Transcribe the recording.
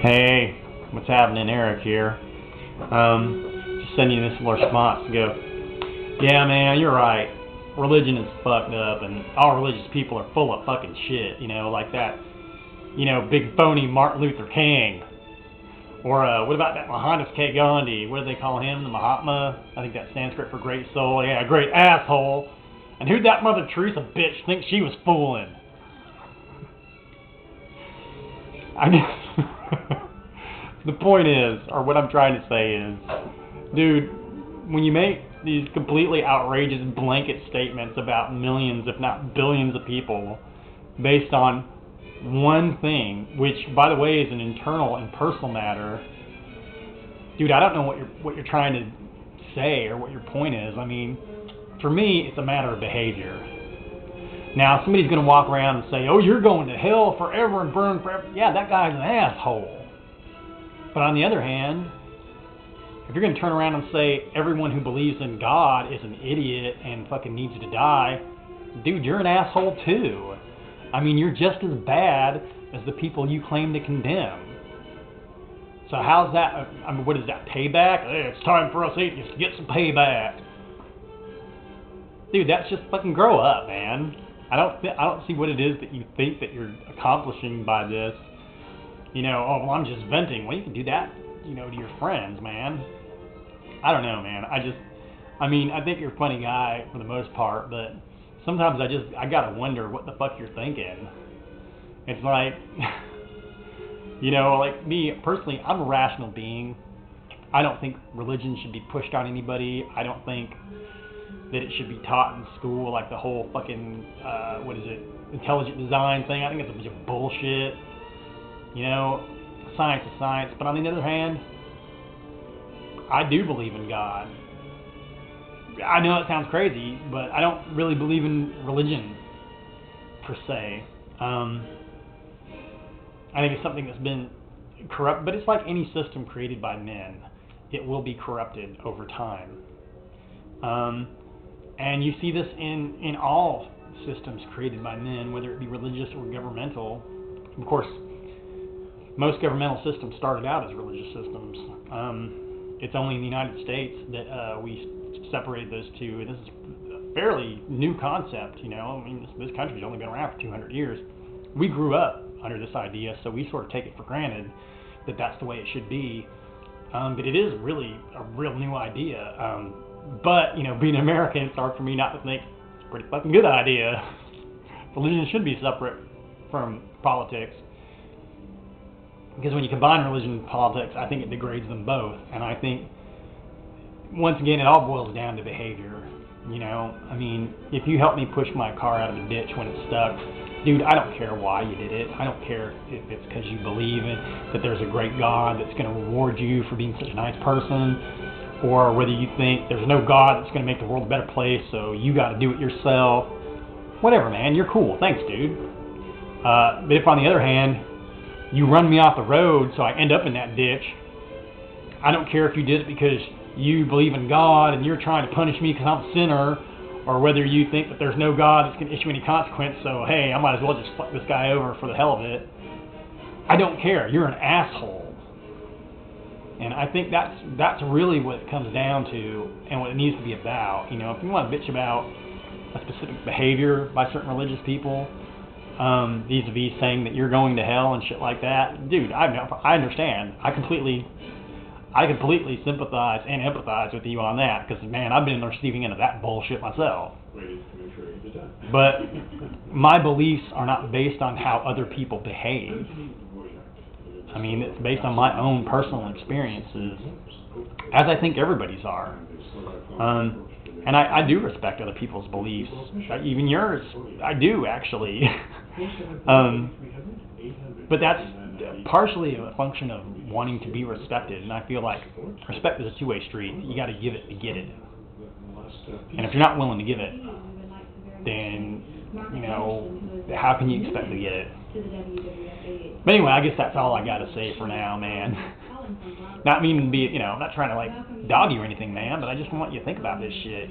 Hey, what's happening? Eric here. Just sending you this little response to go, yeah, man, you're right. Religion is fucked up, and all religious people are full of fucking shit, like that, big phony Martin Luther King. Or what about that Mohandas K. Gandhi? What do they call him? The Mahatma? I think that's Sanskrit for great soul. Yeah, great asshole. And who'd that Mother Teresa bitch think she was fooling? I mean, the point is, or what I'm trying to say is, dude, when you make these completely outrageous blanket statements about millions, if not billions of people, based on one thing, which, by the way, is an internal and personal matter, dude, I don't know what you're trying to say or what your point is. I mean, for me, it's a matter of behavior. Now, somebody's going to walk around and say, oh, you're going to hell forever and burn forever. Yeah, that guy's an asshole. But on the other hand, if you're going to turn around and say everyone who believes in God is an idiot and fucking needs to die, dude, you're an asshole too. I mean, you're just as bad as the people you claim to condemn. So how's that? I mean, what is that, payback? Hey, it's time for us atheists to get some payback. Dude, that's just fucking grow up, man. I don't see what it is that you think that you're accomplishing by this. Oh, well, I'm just venting. Well, you can do that, to your friends, man. I don't know, man. I think you're a funny guy for the most part, but sometimes I gotta wonder what the fuck you're thinking. It's like, like me personally, I'm a rational being. I don't think religion should be pushed on anybody. I don't think that it should be taught in school, like the whole fucking, intelligent design thing. I think it's a bunch of bullshit. Science is science. But on the other hand, I do believe in God. I know it sounds crazy, but I don't really believe in religion, per se. I think it's something that's been corrupt, but it's like any system created by men. It will be corrupted over time. And you see this in all systems created by men, whether it be religious or governmental. Of course, most governmental systems started out as religious systems. It's only in the United States that we separated those two. And this is a fairly new concept, this country's only been around for 200 years. We grew up under this idea, so we sort of take it for granted that that's the way it should be. But it is really a real new idea. But, being an American, it's hard for me not to think it's a pretty fucking good idea. Religion should be separate from politics. Because when you combine religion and politics, I think it degrades them both. And I think, once again, it all boils down to behavior. If you help me push my car out of the ditch when it's stuck, dude, I don't care why you did it. I don't care if it's because you believe that there's a great God that's going to reward you for being such a nice person, or whether you think there's no God that's going to make the world a better place, so you got to do it yourself. Whatever, man. You're cool. Thanks, dude. But if, on the other hand, you run me off the road so I end up in that ditch, I don't care if you did it because you believe in God and you're trying to punish me because I'm a sinner, or whether you think that there's no God that's going to issue any consequence, so hey, I might as well just fuck this guy over for the hell of it. I don't care. You're an asshole. And I think that's really what it comes down to, and what it needs to be about. If you want to bitch about a specific behavior by certain religious people, vis-a-vis saying that you're going to hell and shit like that, dude, I understand. I completely sympathize and empathize with you on that, because, man, I've been in the receiving end of that bullshit myself. But my beliefs are not based on how other people behave. It's based on my own personal experiences, as I think everybody's are. And I do respect other people's beliefs, even yours. I do, actually. But that's partially a function of wanting to be respected, and I feel like respect is a two-way street. You got to give it to get it. And if you're not willing to give it, then, how can you expect to get it? But anyway, I guess that's all I got to say for now, man. Not meaning to be, I'm not trying to, dog you or anything, man, but I just want you to think about this shit,